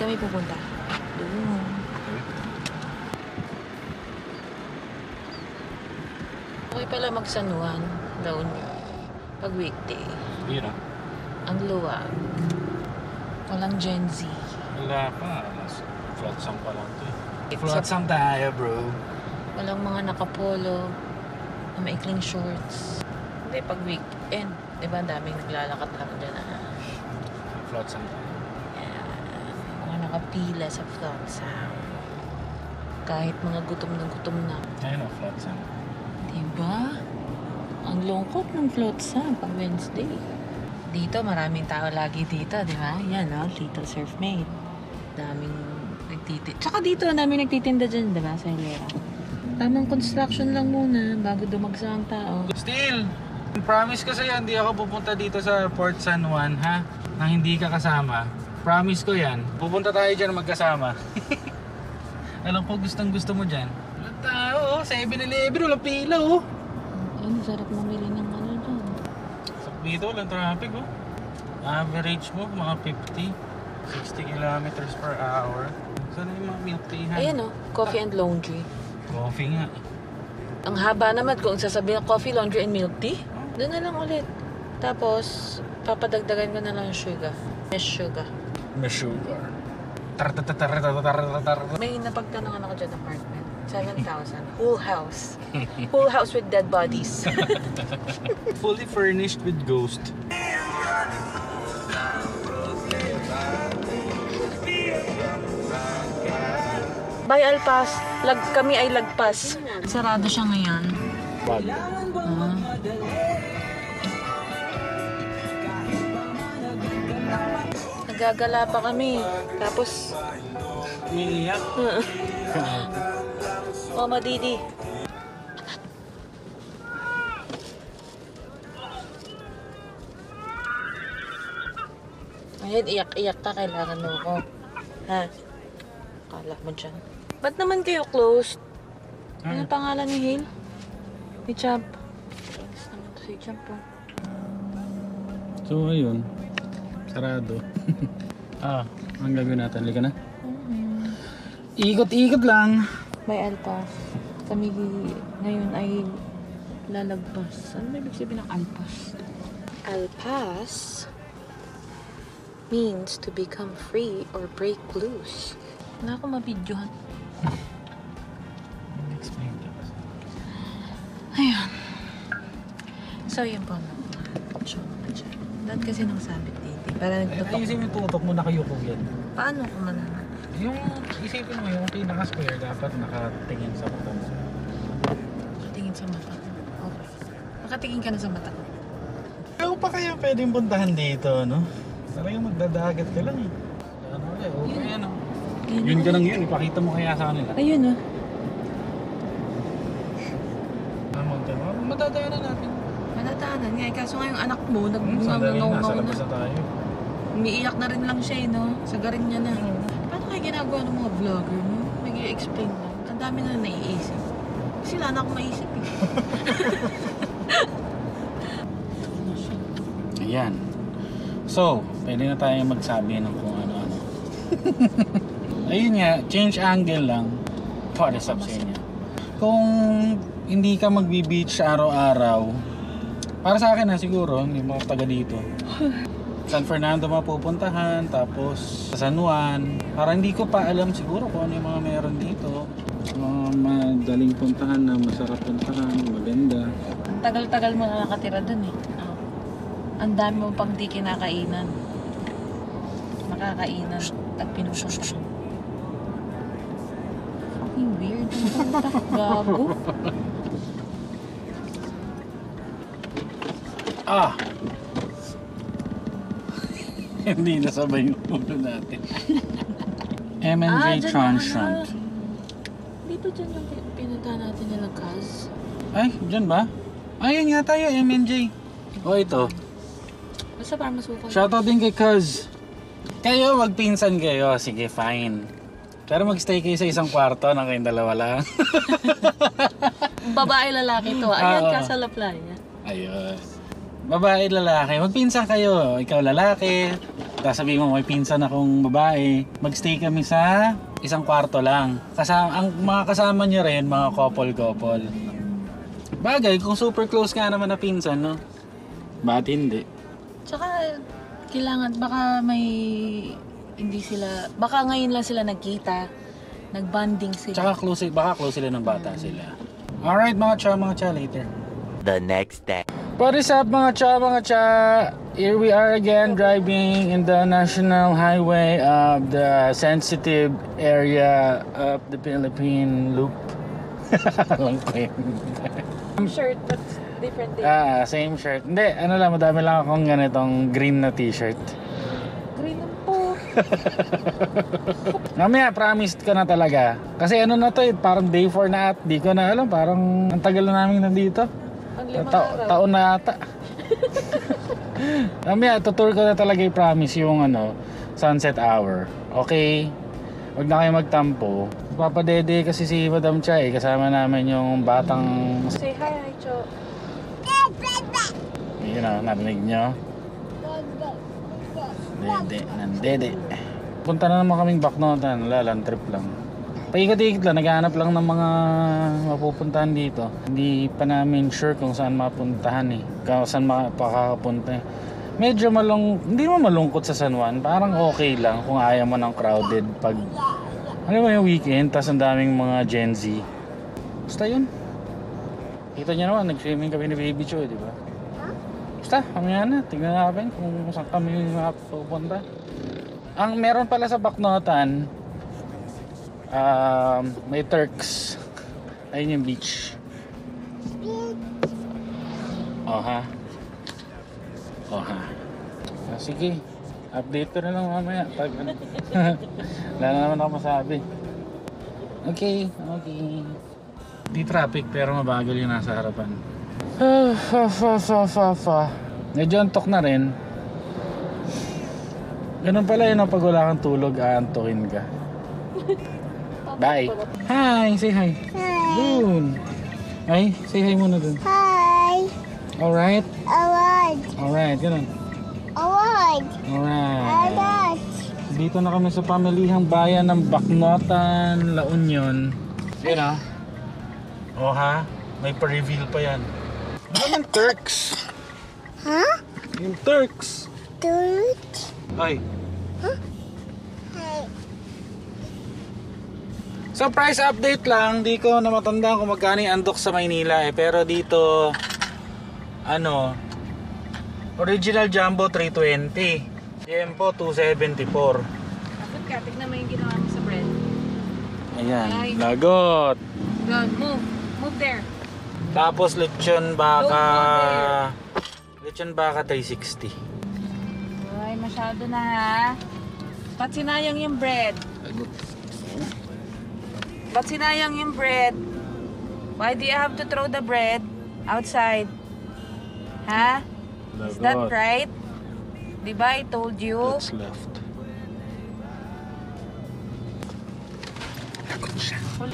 kami pupunta? Doon. Okay pala mag-San Juan, La Union. Pag weekday. Bira. Ang luwag. Walang Gen Z. Wala pa. Flotsam pa lang to. Flotsam tayo, bro. Walang mga nakapolo na maikling shorts. Hindi, pag weekend. Diba, ang daming naglalakad lang dyan. Flotsam tayo. Mga nakapila sa Flotsam. Kahit mga gutom na. Ayun o, Flotsam. Diba? Ang lungkot ng Flotsam pag Wednesday. Dito, maraming tao lagi dito, diba? Yan, no? Little Surf Mate. Daming nagtitinda. Tsaka dito, daming nagtitinda dyan, diba? Sa Hilera. Tamang construction lang muna bago dumagsa ang tao. Still, promise ko sa'yo, hindi ako pupunta dito sa Port San Juan, ha? Nang hindi ka kasama. Promise ko yan. Pupunta tayo dyan magkasama. Alam ko gustong gusto mo dyan. Walang tao, 7-Eleven, walang pila, oh. Ay, sarap mamili ng ano dyan. Dito, walang traffic, oh. Average mo, mga 60 kilometers per hour. Saan yung mga milk tea, ha? Ayan, oh. Coffee and laundry. Coffee nga. Ang haba naman kung sasabihin ng coffee, laundry, and milk tea. Doon na lang ulit. Tapos, papadagdagan ko na lang yung sugar. Yes, sugar. May sugar. May napagtanungan ako dyan apartment. 7,000. Whole house. Whole house with dead bodies. Fully furnished with ghost. By Alpas, kami ay lagpas. Sarado siya ngayon. Wag. Nagagala pa kami. Tapos, Umiiyak. Mama Didi. Ngayon, iyak-iyak ka. Kailangan mo ako. Ha? Kala mo dyan. Ba't naman kayo closed? Ano pangalan ni Hale? Ni Champ. Inis naman to si Champ, oh. So, ayun. Sarado. Ang gagawin natin. Halika na. Ikot-ikot lang. May Alpas. Kami ngayon ay lalagpas. Ano ba ibig sabihin ng Alpas? Alpas means to become free or break loose. Wala akong mabidyohan. Explain to us. Ayun. So, yun po. Show mo na dyan. Dahil kasi nang sabit dito. Para nagtutok. Ayusin mo yung tutok mo, nakayuko yan. Paano ko malaman? Yung isipin mo, yung pinaka-square dapat nakatingin sa mata mo. Nakatingin sa mata ko. Okay. Nakatingin ka na sa mata ko. Ano pa kaya pwedeng puntahan dito, no? Talagang magdadagat ka lang eh. Ano ulit, okay yan oh. Yun ka lang yun, ipakita mo kaya sa kanila. Ayun oh. Madadaanan natin. Madadaanan nga. Kaso nga yung anak mo, Sandali na, nag-ngongaw sa na. labas na tayo. Umiiyak na rin lang siya eh, no? Sagarin niya na. Paano kaya ginagawa ng mga vlogger, no? Nag-i-explain lang. Ang dami na naiisip. Kasi wala na akong maisip eh. Ayan. So, pwede na tayo magsabi ng kung ano-ano. Ayun nga, change angle lang para sa inyo. Kung hindi ka magbi-beach araw-araw, para sa akin na siguro, hindi mo taga dito. San Fernando mapupuntahan, tapos sa San Juan. Para hindi ko pa alam siguro kung ano yung mga meron dito. Mga madaling puntahan na masarap puntahan, maganda. Ang tagal-tagal mo na nakatira dun eh. Oh. Ang dami mo pang di kinakainan. Makakainan. At pinusok. Fucking weird. Gago. Hindi nasabay yung ulo natin. M&J Transient. Dito dyan yung pinunta natin nilang Kaz. Ay, dyan ba? Ayun nga tayo, M&J. O ito. Basta para masukan. Shoutout din kay Kaz. Kayo, magpinsan kayo. Sige, fine. Pero magstay kayo sa isang kwarto na kayong dalawa lang. Babae lalaki to. Ayan ka sa La Playa. Ayun. Babae, lalaki. Magpinsan kayo. Ikaw lalaki, Tapos sabihin mo, may pinsan akong babae. Magstay kami sa isang kwarto lang. Ang mga kasama niya rin, mga couple-couple. Bagay, kung super close ka naman na pinsan, no? Ba't hindi? Tsaka, kailangan, baka may, hindi sila, baka ngayon lang sila nagkita, nagbanding sila. Tsaka baka close sila ng bata sila. Alright mga cha, later. The next day. What is up mga cha? Here we are again driving in the national highway of the sensitive area of the Philippine Loop. Alam ko yun. Shirt, but different day. Same shirt. Hindi, ano lang, madami lang akong ganitong green na t-shirt. Green ang po. Mamaya, promised ko na talaga. Kasi ano na to parang day 4 na at di ko na alam, parang ang tagal na namin nandito. Taon na ata. Mamaya, tutur ko na talaga i-promise yung sunset hour. Okay? Huwag na kayo magtampo. Papadede kasi si Madam Cha kasama namin yung batang... Say hi, Cho. Yun o, narinig nyo? Dede. Punta na naman kaming Bacnotan, land trip lang. Paikot-ikot lang, naghahanap lang ng mga mapupuntahan dito. Hindi pa namin sure kung saan mapuntahan kung saan makakapunta. Medyo hindi mo malungkot sa San Juan, parang okay lang kung ayaw mo ng crowded pag yung weekend, tas ang daming mga Gen Z. Basta yun. Kita nyo naman, nag-swimming kami ni Baby Cho, di ba? Basta, mamaya na, tignan natin kung saan kami mapupunta. Ang meron pala sa Bacnotan, may Turks. Ayun yung beach. Oha. Sige, update ko na lang mamaya pag wala na naman ako masabi. Okay. Di traffic pero mabagal yung nasa harapan. Medyo antok na rin. Ganun pala yun pag wala kang tulog, aantokin ka. Bye. Hi, say hi. Hi. Dun. Ay, say hi muna dun. Hi. Alright? Alright, ganun. Alright. Dito na kami sa pamilihang bayan ng Bacnotan, La Union. Yun Oha, may pa-reveal pa yan. Ano yung Turks? Huh? Yung Turks. Turks? Ay. Hi. Surprise update lang, di ko na matandaan kung magkano yung andok sa Maynila pero dito original jumbo 320, tempo 274. Kapit ka, tignan mo yung ginawa mo sa bread. Ayan, Ay. lagot. Good, move there. Tapos lechon baka 360. Ay, masyado na ha. Ba't sinayang yung bread? Why do you have to throw the bread outside? Ha? Is that right? Diba I told you? That's left.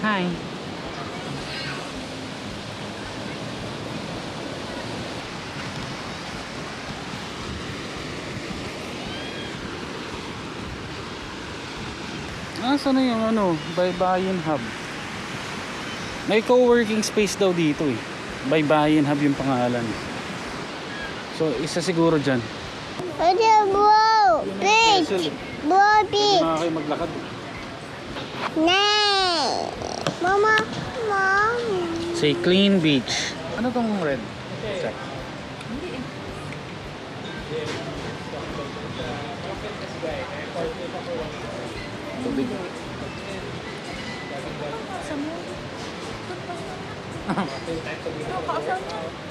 Hi. Saan na yung Baybayin Hub? May co-working space daw dito Baybayin Hub yung pangalan. So, isa siguro dyan. Blow beach. Hindi na kayo maglakad. Nay. Mama. Mom. Say clean beach. Ano tong red? Check. Tubig.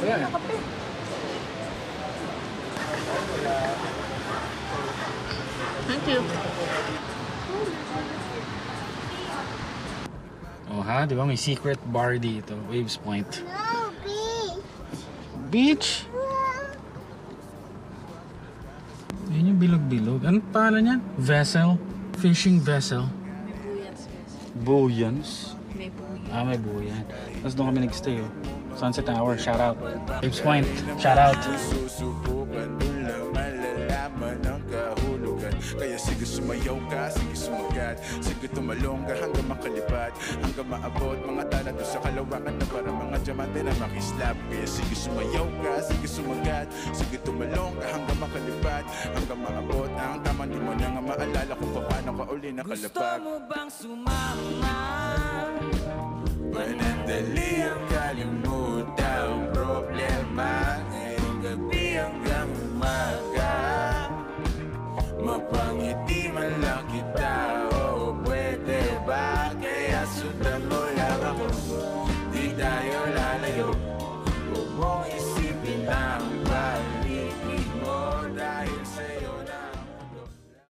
Ayan. Thank you. Di ba may secret bar dito, Waves Point. No beach. Beach? Yun yung bilog-bilog. Ano pangalan yan? Vessel? Fishing vessel? Buyans? May buhay. May buyan. Tapos doon kami nag-stay Sunset Hour, shout out. Waves Point, shout out. Susubukan mo lang malalaman ang kahulugan sumayaw ka, sige sumagat. Sige tumalong ka hanggang makalipad, hanggang maabot mga tala doon sa kalawakan na para mga diamante na makislap. Kaya sige sumayaw ka, sige sumagat. Sige tumalong ka hanggang makalipad, hanggang maabot ang tama. Di mo na nga maalala kung paano ka uli nakalapag. Gusto mo bang sumama? Panandali ang kalimutan, ang problema ngayong gabi hanggang umaga. Mapangiti man lang kita, o pwede ba? Kaya sundan mo lang ako, di tayo lang